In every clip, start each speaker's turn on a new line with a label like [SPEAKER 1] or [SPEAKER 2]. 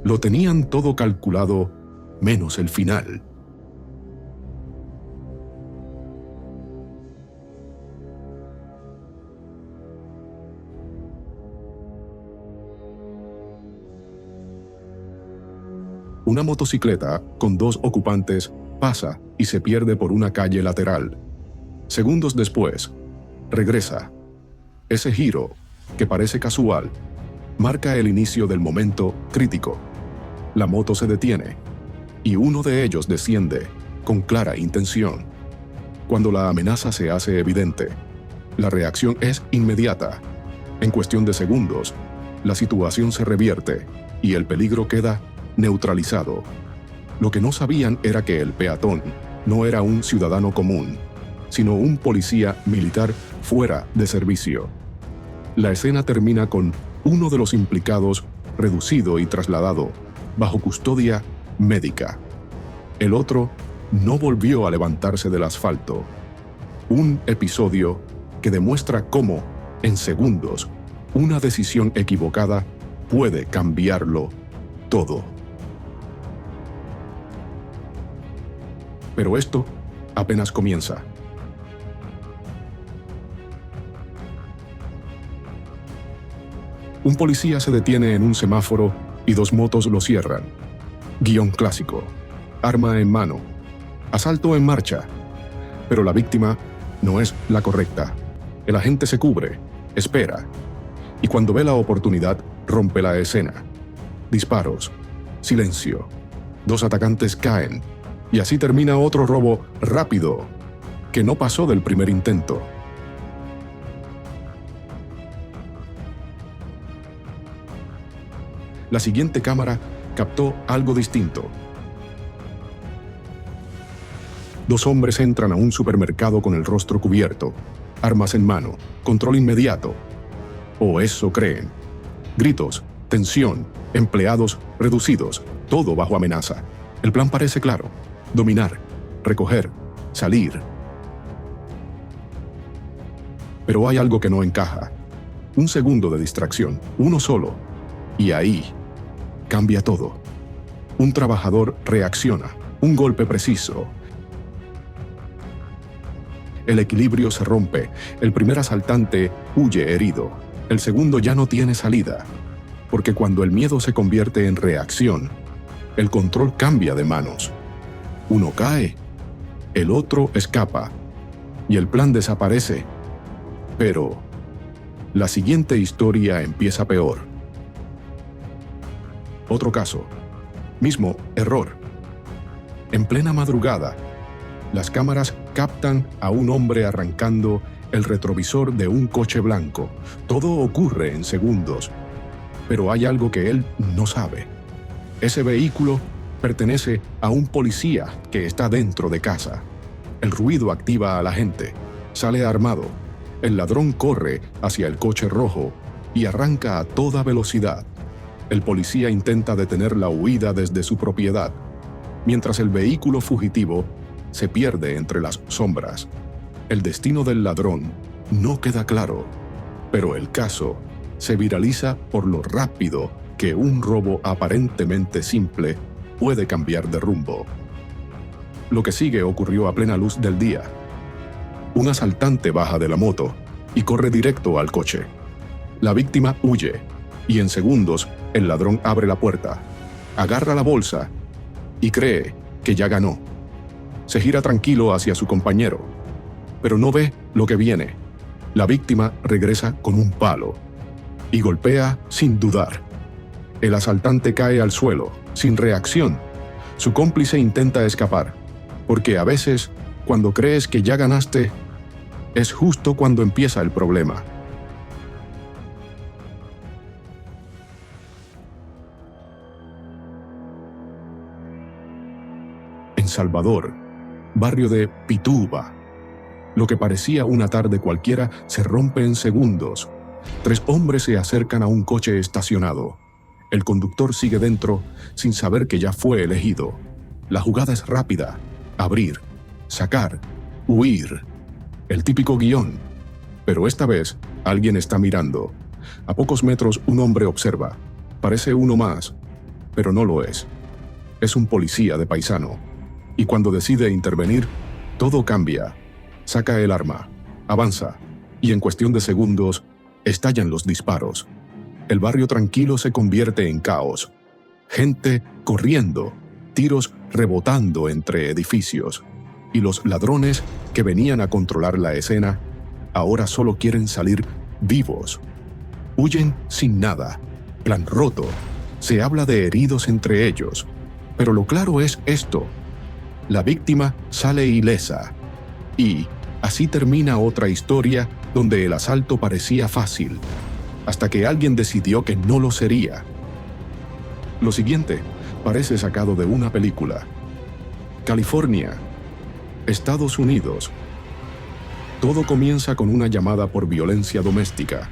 [SPEAKER 1] Lo tenían todo calculado, menos el final. Una motocicleta con 2 ocupantes pasa y se pierde por una calle lateral. Segundos después, regresa. Ese giro, que parece casual, marca el inicio del momento crítico. La moto se detiene y uno de ellos desciende con clara intención. Cuando la amenaza se hace evidente, la reacción es inmediata. En cuestión de segundos, la situación se revierte y el peligro queda neutralizado. Lo que no sabían era que el peatón no era un ciudadano común, sino un policía militar fuera de servicio. La escena termina con uno de los implicados reducido y trasladado bajo custodia médica. El otro no volvió a levantarse del asfalto. Un episodio que demuestra cómo, en segundos, una decisión equivocada puede cambiarlo todo. Pero esto apenas comienza. Un policía se detiene en un semáforo y 2 motos lo cierran. Guión clásico. Arma en mano. Asalto en marcha. Pero la víctima no es la correcta. El agente se cubre, espera, y cuando ve la oportunidad, rompe la escena. Disparos. Silencio. 2 atacantes caen. Y así termina otro robo rápido, que no pasó del primer intento. La siguiente cámara captó algo distinto. 2 hombres entran a un supermercado con el rostro cubierto, armas en mano, control inmediato. O eso creen. Gritos, tensión, empleados reducidos, todo bajo amenaza. El plan parece claro. Dominar, recoger, salir. Pero hay algo que no encaja. Un segundo de distracción, uno solo, y ahí cambia todo. Un trabajador reacciona, un golpe preciso. El equilibrio se rompe, el primer asaltante huye herido, el segundo ya no tiene salida, porque cuando el miedo se convierte en reacción, el control cambia de manos. Uno cae, el otro escapa, y el plan desaparece. Pero la siguiente historia empieza peor. Otro caso, mismo error. En plena madrugada, las cámaras captan a un hombre arrancando el retrovisor de un coche blanco. Todo ocurre en segundos, pero hay algo que él no sabe. Ese vehículo pertenece a un policía que está dentro de casa. El ruido activa a la gente. Sale armado. El ladrón corre hacia el coche rojo y arranca a toda velocidad. El policía intenta detener la huida desde su propiedad, mientras el vehículo fugitivo se pierde entre las sombras. El destino del ladrón no queda claro, pero el caso se viraliza por lo rápido que un robo aparentemente simple puede cambiar de rumbo. Lo que sigue ocurrió a plena luz del día. Un asaltante baja de la moto y corre directo al coche. La víctima huye y en segundos el ladrón abre la puerta, agarra la bolsa y cree que ya ganó. Se gira tranquilo hacia su compañero, pero no ve lo que viene. La víctima regresa con un palo y golpea sin dudar. El asaltante cae al suelo, sin reacción. Su cómplice intenta escapar, porque a veces, cuando crees que ya ganaste, es justo cuando empieza el problema. En Salvador, barrio de Pituba, lo que parecía una tarde cualquiera se rompe en segundos. 3 hombres se acercan a un coche estacionado. El conductor sigue dentro sin saber que ya fue elegido. La jugada es rápida. Abrir, sacar, huir. El típico guión. Pero esta vez alguien está mirando. A pocos metros un hombre observa. Parece uno más. pero no lo es. Es un policía de paisano, y cuando decide intervenir, todo cambia. Saca el arma, avanza, y en cuestión de segundos, estallan los disparos. El barrio tranquilo se convierte en caos. Gente corriendo, tiros rebotando entre edificios, y los ladrones que venían a controlar la escena ahora solo quieren salir vivos. Huyen sin nada, plan roto. Se habla de heridos entre ellos, pero lo claro es esto: la víctima sale ilesa. Y así termina otra historia donde el asalto parecía fácil, hasta que alguien decidió que no lo sería. Lo siguiente parece sacado de una película. California, Estados Unidos. Todo comienza con una llamada por violencia doméstica,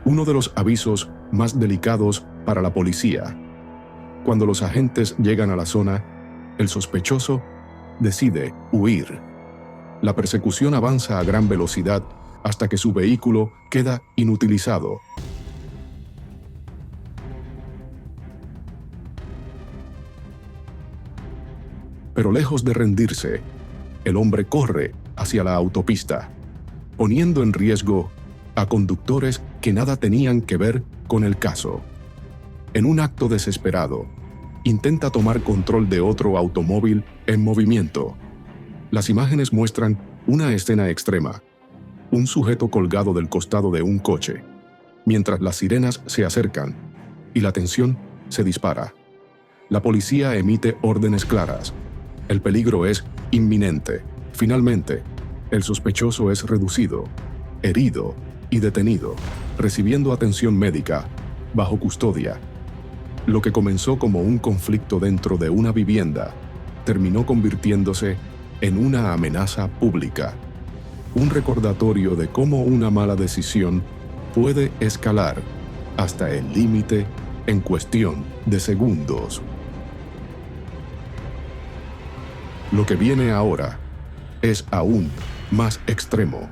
[SPEAKER 1] uno de los avisos más delicados para la policía. Cuando los agentes llegan a la zona, el sospechoso decide huir. La persecución avanza a gran velocidad hasta que su vehículo queda inutilizado. Pero lejos de rendirse, el hombre corre hacia la autopista, poniendo en riesgo a conductores que nada tenían que ver con el caso. En un acto desesperado, intenta tomar control de otro automóvil en movimiento. Las imágenes muestran una escena extrema: un sujeto colgado del costado de un coche, mientras las sirenas se acercan y la tensión se dispara. La policía emite órdenes claras. El peligro es inminente. Finalmente, el sospechoso es reducido, herido y detenido, recibiendo atención médica, bajo custodia. Lo que comenzó como un conflicto dentro de una vivienda terminó convirtiéndose en una amenaza pública. Un recordatorio de cómo una mala decisión puede escalar hasta el límite en cuestión de segundos. Lo que viene ahora es aún más extremo.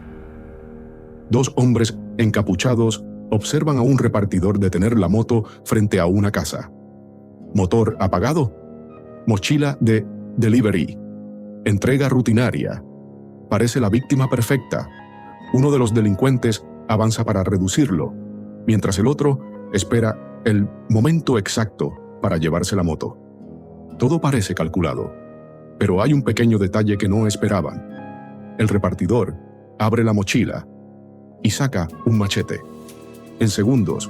[SPEAKER 1] Dos hombres encapuchados observan a un repartidor detener la moto frente a una casa. Motor apagado, mochila de delivery, entrega rutinaria. Parece la víctima perfecta. Uno de los delincuentes avanza para reducirlo, mientras el otro espera el momento exacto para llevarse la moto. Todo parece calculado, pero hay un pequeño detalle que no esperaban. El repartidor abre la mochila y saca un machete. En segundos,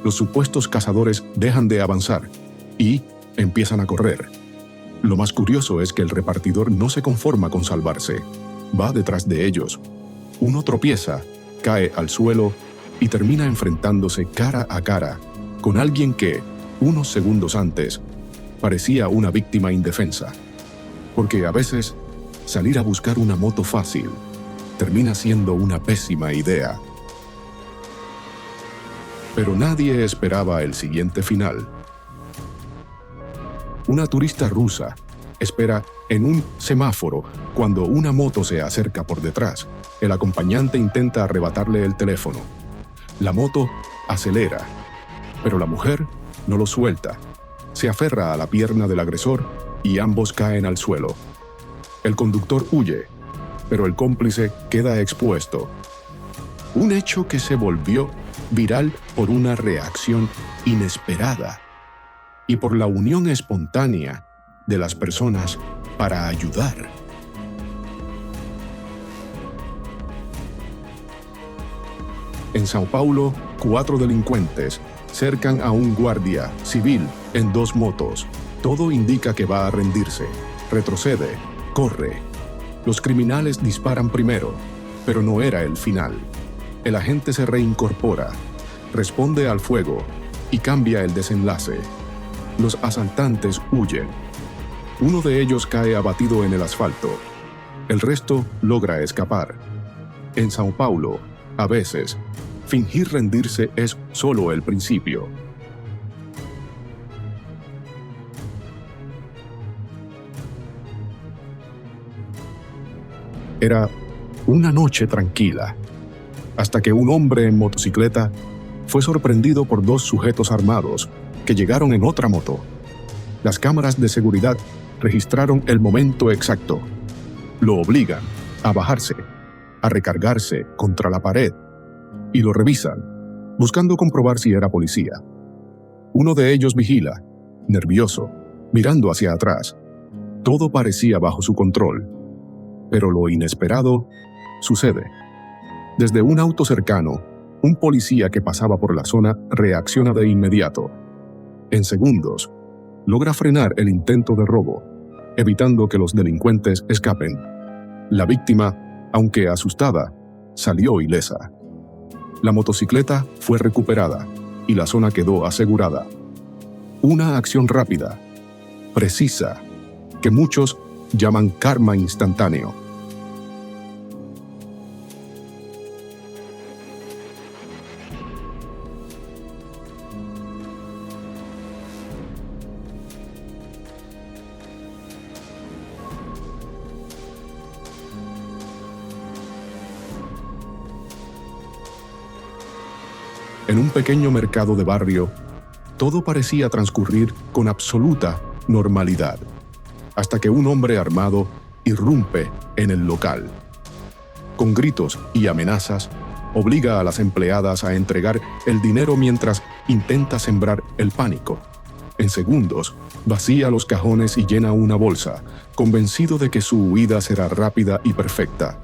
[SPEAKER 1] los supuestos cazadores dejan de avanzar y empiezan a correr. Lo más curioso es que el repartidor no se conforma con salvarse. Va detrás de ellos. Uno tropieza, cae al suelo y termina enfrentándose cara a cara con alguien que, unos segundos antes, parecía una víctima indefensa. Porque a veces, salir a buscar una moto fácil termina siendo una pésima idea. Pero nadie esperaba el siguiente final. Una turista rusa espera en un semáforo cuando una moto se acerca por detrás. El acompañante intenta arrebatarle el teléfono. La moto acelera, pero la mujer no lo suelta. Se aferra a la pierna del agresor y ambos caen al suelo. El conductor huye, pero el cómplice queda expuesto. Un hecho que se volvió viral por una reacción inesperada y por la unión espontánea de las personas para ayudar. En Sao Paulo, 4 delincuentes cercan a un guardia civil en 2 motos. Todo indica que va a rendirse. Retrocede, corre. Los criminales disparan primero, pero no era el final. El agente se reincorpora, responde al fuego y cambia el desenlace. Los asaltantes huyen. Uno de ellos cae abatido en el asfalto. El resto logra escapar. En Sao Paulo, a veces, fingir rendirse es solo el principio. Era una noche tranquila, hasta que un hombre en motocicleta fue sorprendido por 2 sujetos armados que llegaron en otra moto. Las cámaras de seguridad registraron el momento exacto. Lo obligan a bajarse, a recargarse contra la pared y lo revisan, buscando comprobar si era policía. Uno de ellos vigila, nervioso, mirando hacia atrás. Todo parecía bajo su control, pero lo inesperado sucede. Desde un auto cercano, un policía que pasaba por la zona reacciona de inmediato. En segundos, logra frenar el intento de robo, evitando que los delincuentes escapen. La víctima, aunque asustada, salió ilesa. La motocicleta fue recuperada y la zona quedó asegurada. Una acción rápida, precisa, que muchos llaman karma instantáneo. En un pequeño mercado de barrio, todo parecía transcurrir con absoluta normalidad, hasta que un hombre armado irrumpe en el local. Con gritos y amenazas, obliga a las empleadas a entregar el dinero mientras intenta sembrar el pánico. En segundos, vacía los cajones y llena una bolsa, convencido de que su huida será rápida y perfecta.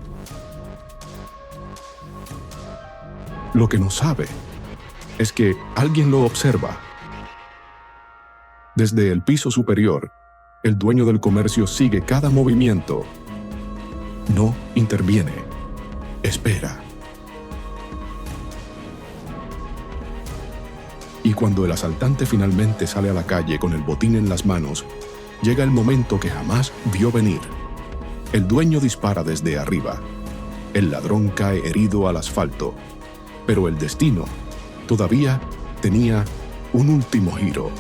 [SPEAKER 1] Lo que no sabe es que alguien lo observa. Desde el piso superior, el dueño del comercio sigue cada movimiento. No interviene. Espera. Y cuando el asaltante finalmente sale a la calle con el botín en las manos, llega el momento que jamás vio venir. El dueño dispara desde arriba. El ladrón cae herido al asfalto. Pero el destino todavía tenía un último giro.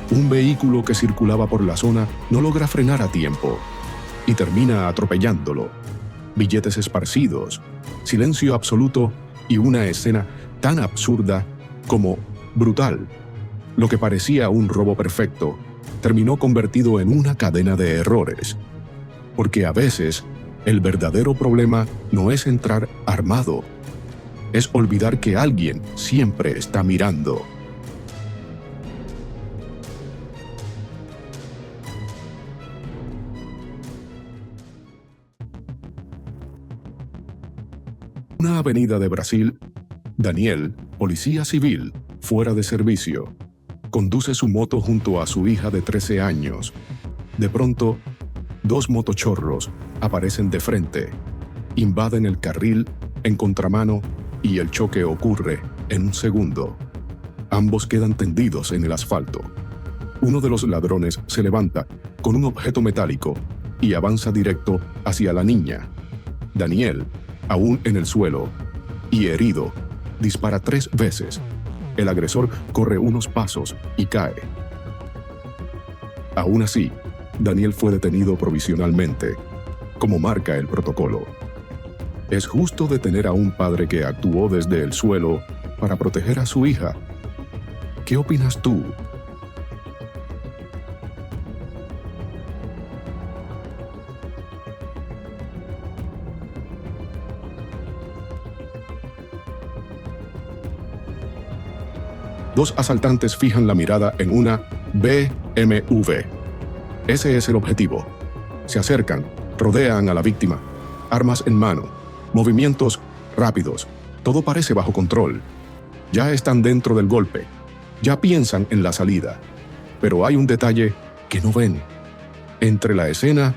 [SPEAKER 1] Un vehículo que circulaba por la zona no logra frenar a tiempo y termina atropellándolo. Billetes esparcidos, silencio absoluto y una escena tan absurda como brutal. Lo que parecía un robo perfecto terminó convertido en una cadena de errores. Porque a veces el verdadero problema no es entrar armado, es olvidar que alguien siempre está mirando. Una avenida de Brasil, Daniel, policía civil, fuera de servicio, conduce su moto junto a su hija de 13 años. De pronto, dos motochorros aparecen de frente, invaden el carril en contramano y el choque ocurre en un segundo. Ambos quedan tendidos en el asfalto. Uno de los ladrones se levanta con un objeto metálico y avanza directo hacia la niña. Daniel, aún en el suelo y herido, dispara 3 veces. El agresor corre unos pasos y cae. Aún así, Daniel fue detenido provisionalmente, como marca el protocolo. ¿Es justo detener a un padre que actuó desde el suelo para proteger a su hija? ¿Qué opinas tú? Dos asaltantes fijan la mirada en una BMW. Ese es el objetivo. Se acercan, rodean a la víctima, armas en mano. Movimientos rápidos, todo parece bajo control. Ya están dentro del golpe, ya piensan en la salida. Pero hay un detalle que no ven. Entre la escena,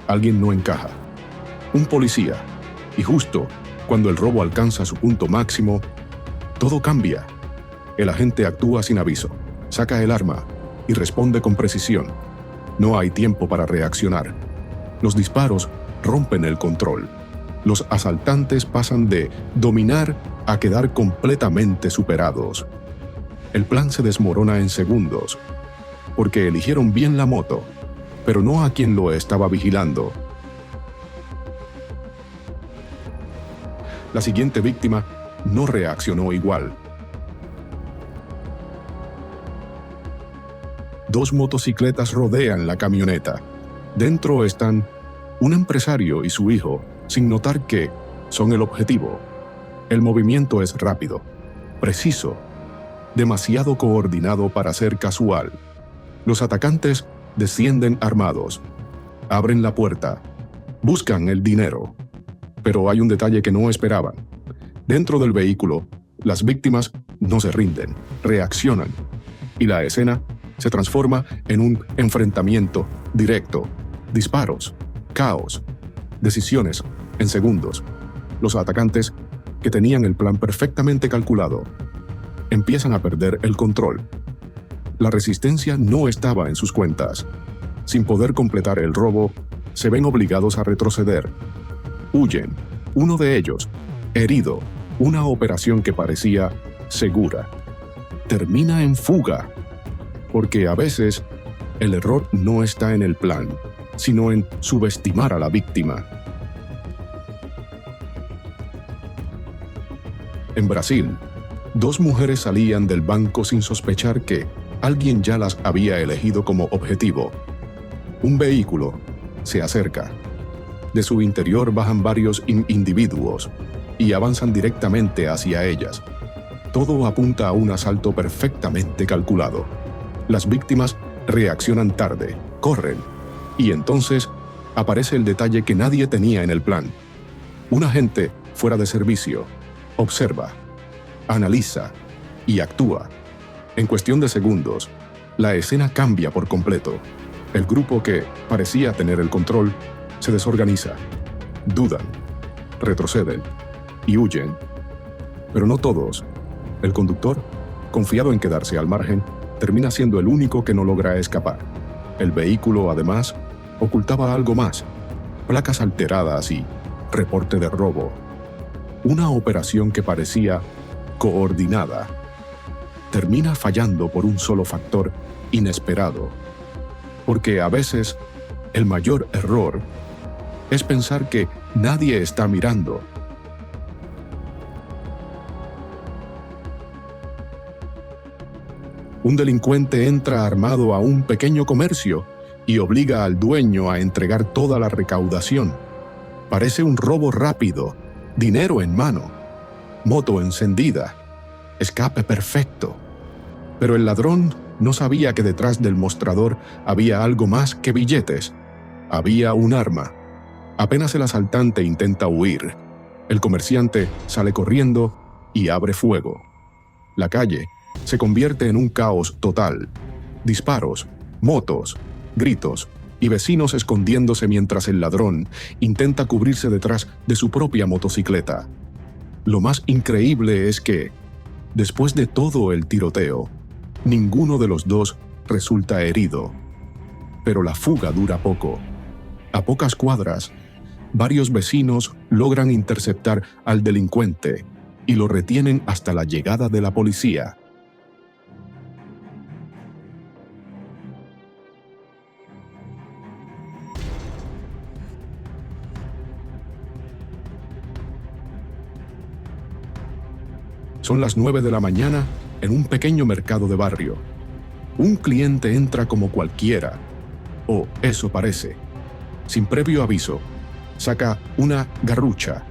[SPEAKER 1] alguien no encaja. Un policía. Y justo cuando el robo alcanza su punto máximo, todo cambia. El agente actúa sin aviso, saca el arma y responde con precisión. No hay tiempo para reaccionar. Los disparos rompen el control. Los asaltantes pasan de dominar a quedar completamente superados. El plan se desmorona en segundos, porque eligieron bien la moto, pero no a quien lo estaba vigilando. La siguiente víctima no reaccionó igual. 2 motocicletas rodean la camioneta. Dentro están un empresario y su hijo, sin notar que son el objetivo. El movimiento es rápido, preciso, demasiado coordinado para ser casual. Los atacantes descienden armados, abren la puerta, buscan el dinero. Pero hay un detalle que no esperaban. Dentro del vehículo, las víctimas no se rinden, reaccionan, y la escena se transforma en un enfrentamiento directo. Disparos, caos, decisiones en segundos. Los atacantes, que tenían el plan perfectamente calculado, empiezan a perder el control. La resistencia no estaba en sus cuentas. Sin poder completar el robo, se ven obligados a retroceder. Huyen. Uno de ellos, herido. Una operación que parecía segura termina en fuga. Porque a veces el error no está en el plan, sino en subestimar a la víctima. En Brasil, 2 mujeres salían del banco sin sospechar que alguien ya las había elegido como objetivo. Un vehículo se acerca. De su interior bajan varios individuos y avanzan directamente hacia ellas. Todo apunta a un asalto perfectamente calculado. Las víctimas reaccionan tarde, corren, y entonces aparece el detalle que nadie tenía en el plan. Un agente fuera de servicio observa, analiza y actúa. En cuestión de segundos, la escena cambia por completo. El grupo que parecía tener el control se desorganiza, dudan, retroceden y huyen. Pero no todos. El conductor, confiado en quedarse al margen, termina siendo el único que no logra escapar. El vehículo, además, ocultaba algo más: placas alteradas y reporte de robo. Una operación que parecía coordinada termina fallando por un solo factor inesperado. Porque a veces el mayor error es pensar que nadie está mirando. Un delincuente entra armado a un pequeño comercio y obliga al dueño a entregar toda la recaudación. Parece un robo rápido, dinero en mano, moto encendida, escape perfecto. Pero el ladrón no sabía que detrás del mostrador había algo más que billetes. Había un arma. Apenas el asaltante intenta huir, el comerciante sale corriendo y abre fuego. La calle se convierte en un caos total. Disparos, motos, gritos y vecinos escondiéndose mientras el ladrón intenta cubrirse detrás de su propia motocicleta. Lo más increíble es que, después de todo el tiroteo, ninguno de los dos resulta herido. Pero la fuga dura poco. A pocas cuadras, varios vecinos logran interceptar al delincuente y lo retienen hasta la llegada de la policía. Son las 9 de la mañana en un pequeño mercado de barrio. Un cliente entra como cualquiera, o eso parece. Sin previo aviso, saca una garrucha,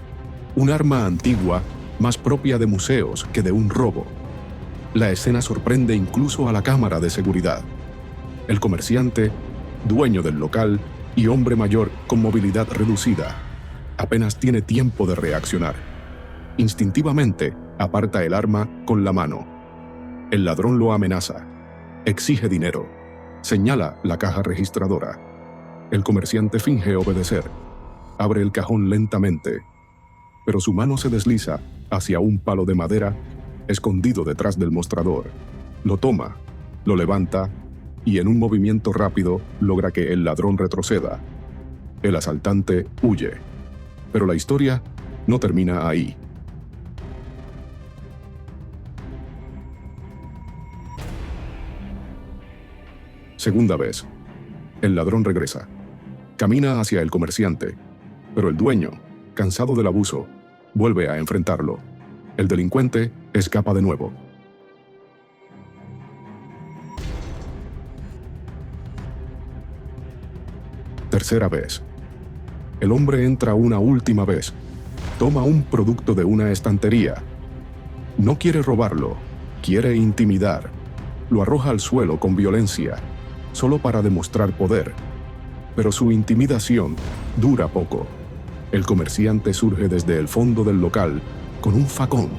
[SPEAKER 1] un arma antigua más propia de museos que de un robo. La escena sorprende incluso a la cámara de seguridad. El comerciante, dueño del local y hombre mayor con movilidad reducida, apenas tiene tiempo de reaccionar. Instintivamente, aparta el arma con la mano. El ladrón lo amenaza, exige dinero, señala la caja registradora. El comerciante finge obedecer, abre el cajón lentamente, pero su mano se desliza hacia un palo de madera escondido detrás del mostrador. Lo toma, lo levanta y en un movimiento rápido logra que el ladrón retroceda. El asaltante huye, pero la historia no termina ahí. Segunda vez, el ladrón regresa. Camina hacia el comerciante, pero el dueño, cansado del abuso, vuelve a enfrentarlo. El delincuente escapa de nuevo. Tercera vez. El hombre entra una última vez. Toma un producto de una estantería. No quiere robarlo, quiere intimidar. Lo arroja al suelo con violencia, solo para demostrar poder. Pero su intimidación dura poco. El comerciante surge desde el fondo del local con un facón,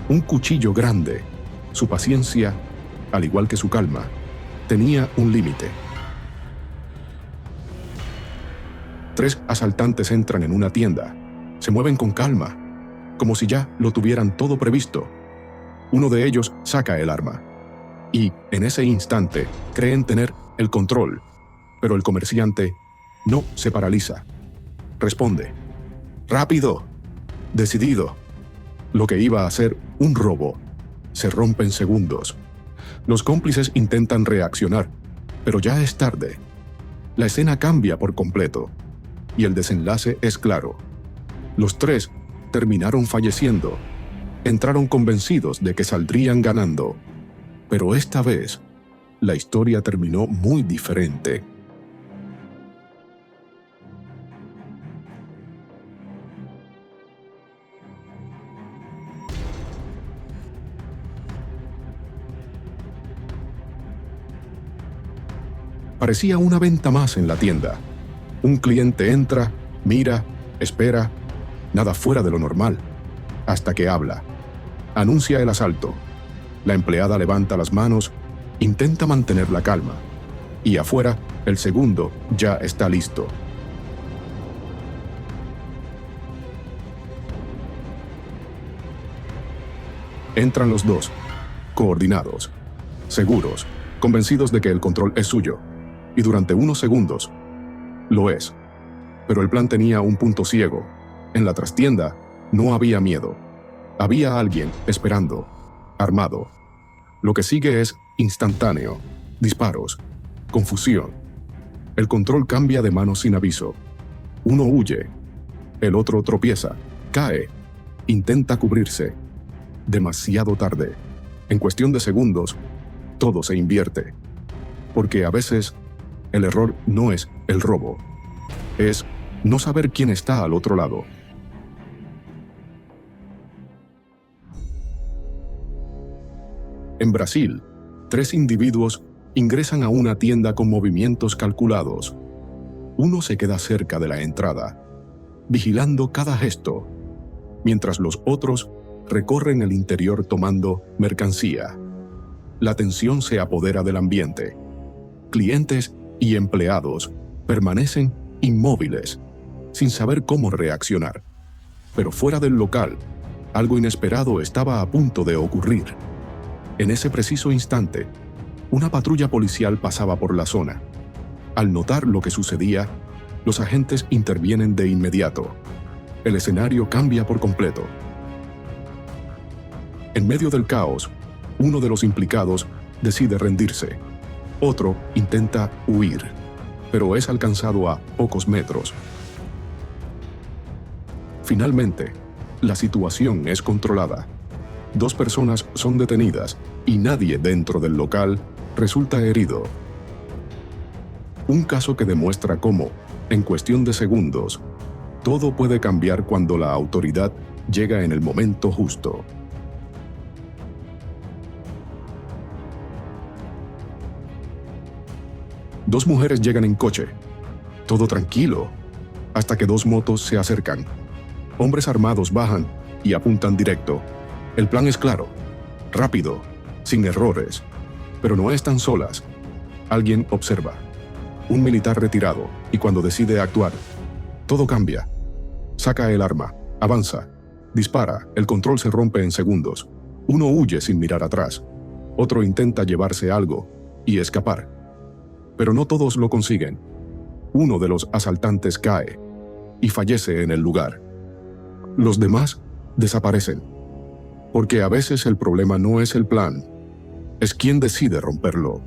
[SPEAKER 1] un cuchillo grande. Su paciencia, al igual que su calma, tenía un límite. 3 asaltantes entran en una tienda. Se mueven con calma, como si ya lo tuvieran todo previsto. Uno de ellos saca el arma. Y, en ese instante, creen tener el control. Pero el comerciante no se paraliza. Responde. Rápido. Decidido. Lo que iba a ser un robo se rompe en segundos. Los cómplices intentan reaccionar, pero ya es tarde. La escena cambia por completo. Y el desenlace es claro. Los 3 terminaron falleciendo. Entraron convencidos de que saldrían ganando. Pero esta vez, la historia terminó muy diferente. Parecía una venta más en la tienda. Un cliente entra, mira, espera, nada fuera de lo normal, hasta que habla. Anuncia el asalto. La empleada levanta las manos, intenta mantener la calma. Y afuera, el segundo ya está listo. Entran los 2, coordinados, seguros, convencidos de que el control es suyo. Y durante unos segundos, lo es. Pero el plan tenía un punto ciego. En la trastienda no había miedo. Había alguien esperando, armado. Lo que sigue es instantáneo. Disparos, confusión. El control cambia de manos sin aviso. Uno huye. El otro tropieza, cae, intenta cubrirse. Demasiado tarde. En cuestión de segundos, todo se invierte. Porque a veces, el error no es el robo. Es no saber quién está al otro lado. En Brasil, 3 individuos ingresan a una tienda con movimientos calculados. Uno se queda cerca de la entrada, vigilando cada gesto, mientras los otros recorren el interior tomando mercancía. La tensión se apodera del ambiente. Clientes y empleados permanecen inmóviles, sin saber cómo reaccionar. Pero fuera del local, algo inesperado estaba a punto de ocurrir. En ese preciso instante, una patrulla policial pasaba por la zona. Al notar lo que sucedía, los agentes intervienen de inmediato. El escenario cambia por completo. En medio del caos, uno de los implicados decide rendirse. Otro intenta huir, pero es alcanzado a pocos metros. Finalmente, la situación es controlada. 2 personas son detenidas y nadie dentro del local resulta herido. Un caso que demuestra cómo, en cuestión de segundos, todo puede cambiar cuando la autoridad llega en el momento justo. Dos mujeres llegan en coche. Todo tranquilo, hasta que 2 motos se acercan. Hombres armados bajan y apuntan directo. El plan es claro, rápido, sin errores. Pero no están solas. Alguien observa. Un militar retirado, y cuando decide actuar, todo cambia. Saca el arma, avanza, dispara, el control se rompe en segundos. Uno huye sin mirar atrás. Otro intenta llevarse algo y escapar. Pero no todos lo consiguen. Uno de los asaltantes cae y fallece en el lugar. Los demás desaparecen. Porque a veces el problema no es el plan, es quien decide romperlo.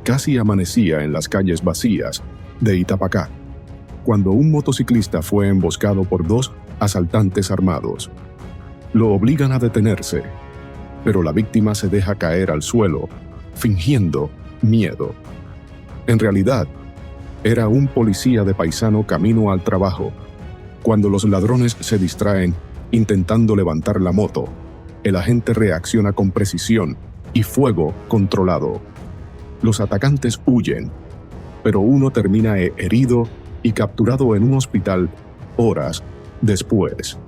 [SPEAKER 1] Casi amanecía en las calles vacías de Itapacá, cuando un motociclista fue emboscado por 2 asaltantes armados. Lo obligan a detenerse, pero la víctima se deja caer al suelo, fingiendo miedo. En realidad, era un policía de paisano camino al trabajo. Cuando los ladrones se distraen intentando levantar la moto, el agente reacciona con precisión y fuego controlado. Los atacantes huyen, pero uno termina herido y capturado en un hospital horas después.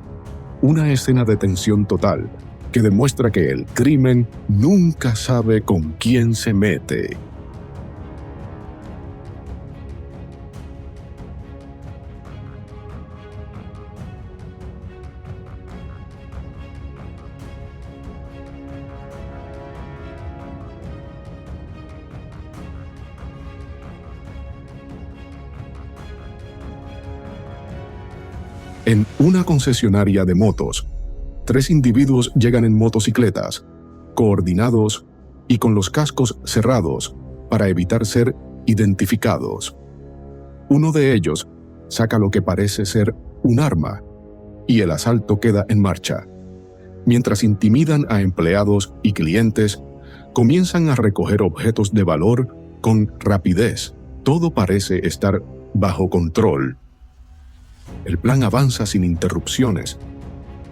[SPEAKER 1] Una escena de tensión total que demuestra que el crimen nunca sabe con quién se mete. En una concesionaria de motos, 3 individuos llegan en motocicletas, coordinados y con los cascos cerrados para evitar ser identificados. Uno de ellos saca lo que parece ser un arma y el asalto queda en marcha. Mientras intimidan a empleados y clientes, comienzan a recoger objetos de valor con rapidez. Todo parece estar bajo control. El plan avanza sin interrupciones,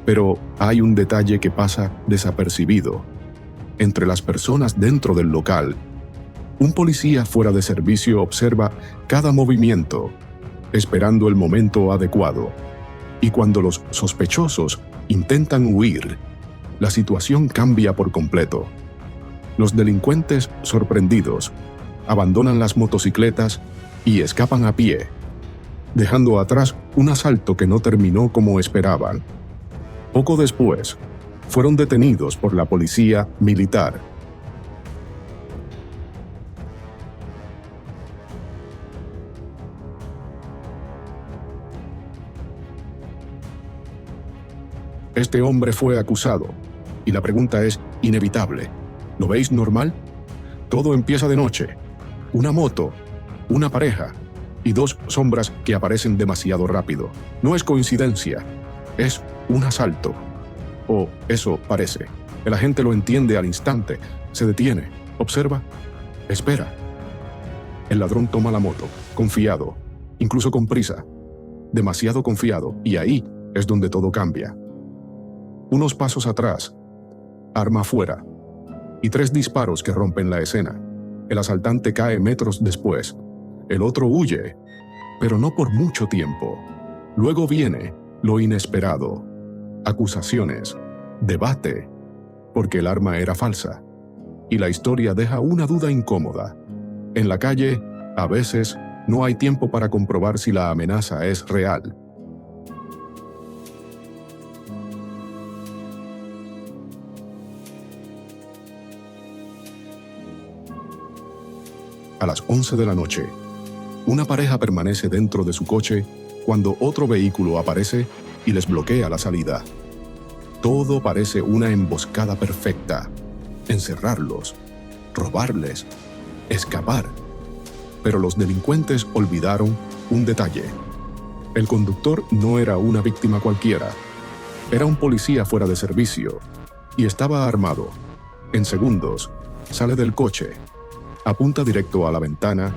[SPEAKER 1] pero hay un detalle que pasa desapercibido. Entre las personas dentro del local, un policía fuera de servicio observa cada movimiento, esperando el momento adecuado. Y cuando los sospechosos intentan huir, la situación cambia por completo. Los delincuentes, sorprendidos, abandonan las motocicletas y escapan a pie, dejando atrás un asalto que no terminó como esperaban. Poco después, fueron detenidos por la policía militar. Este hombre fue acusado, y la pregunta es inevitable. ¿Lo veis normal? Todo empieza de noche. Una moto, una pareja y 2 sombras que aparecen demasiado rápido. No es coincidencia, es un asalto. O eso parece. El agente lo entiende al instante, se detiene, observa, espera. El ladrón toma la moto, confiado, incluso con prisa, demasiado confiado, y ahí es donde todo cambia. Unos pasos atrás, arma afuera, y 3 disparos que rompen la escena. El asaltante cae metros después. El otro huye, pero no por mucho tiempo. Luego viene lo inesperado. Acusaciones, debate, porque el arma era falsa. Y la historia deja una duda incómoda. En la calle, a veces, no hay tiempo para comprobar si la amenaza es real. A las 11 de la noche, una pareja permanece dentro de su coche cuando otro vehículo aparece y les bloquea la salida. Todo parece una emboscada perfecta. Encerrarlos, robarles, escapar. Pero los delincuentes olvidaron un detalle. El conductor no era una víctima cualquiera. Era un policía fuera de servicio y estaba armado. En segundos, sale del coche, apunta directo a la ventana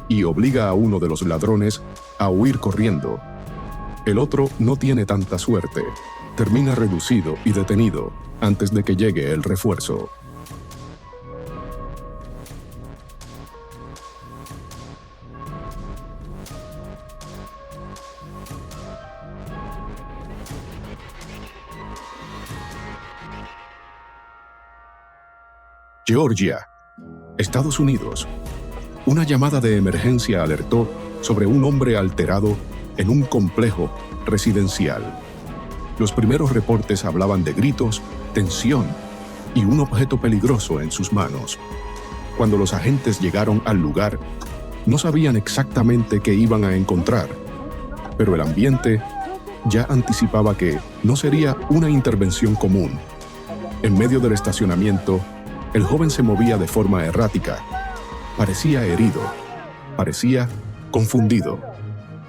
[SPEAKER 1] y obliga a uno de los ladrones a huir corriendo. El otro no tiene tanta suerte. Termina reducido y detenido antes de que llegue el refuerzo. Georgia, Estados Unidos. Una llamada de emergencia alertó sobre un hombre alterado en un complejo residencial. Los primeros reportes hablaban de gritos, tensión y un objeto peligroso en sus manos. Cuando los agentes llegaron al lugar, no sabían exactamente qué iban a encontrar, pero el ambiente ya anticipaba que no sería una intervención común. En medio del estacionamiento, el joven se movía de forma errática. Parecía herido, parecía confundido,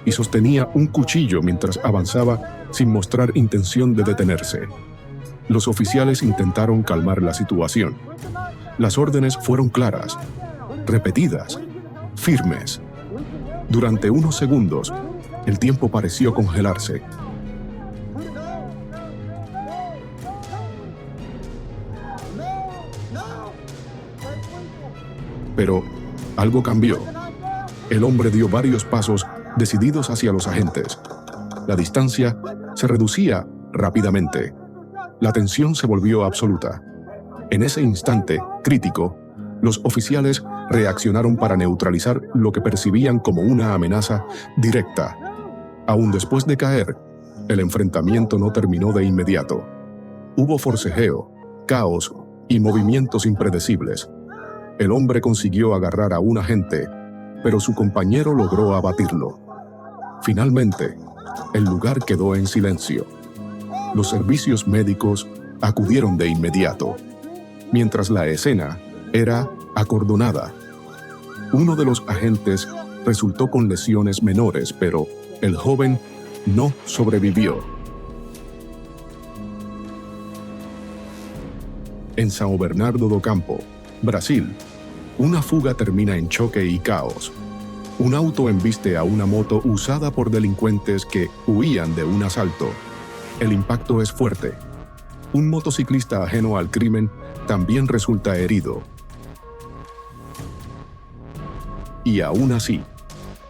[SPEAKER 1] y sostenía un cuchillo mientras avanzaba sin mostrar intención de detenerse. Los oficiales intentaron calmar la situación. Las órdenes fueron claras, repetidas, firmes. Durante unos segundos, el tiempo pareció congelarse. Pero algo cambió. El hombre dio varios pasos decididos hacia los agentes. La distancia se reducía rápidamente. La tensión se volvió absoluta. En ese instante crítico, los oficiales reaccionaron para neutralizar lo que percibían como una amenaza directa. Aún después de caer, el enfrentamiento no terminó de inmediato. Hubo forcejeo, caos y movimientos impredecibles. El hombre consiguió agarrar a un agente, pero su compañero logró abatirlo. Finalmente, el lugar quedó en silencio. Los servicios médicos acudieron de inmediato, mientras la escena era acordonada. Uno de los agentes resultó con lesiones menores, pero el joven no sobrevivió. En São Bernardo do Campo, Brasil, una fuga termina en choque y caos. Un auto embiste a una moto usada por delincuentes que huían de un asalto. El impacto es fuerte. Un motociclista ajeno al crimen también resulta herido. Y aún así,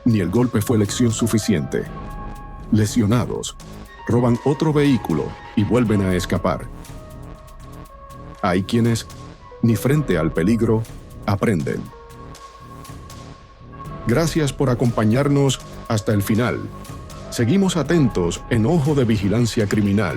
[SPEAKER 1] ni el golpe fue lección suficiente. Lesionados, roban otro vehículo y vuelven a escapar. Hay quienes, ni frente al peligro, aprenden. Gracias por acompañarnos hasta el final. Seguimos atentos en Ojo de Vigilancia Criminal.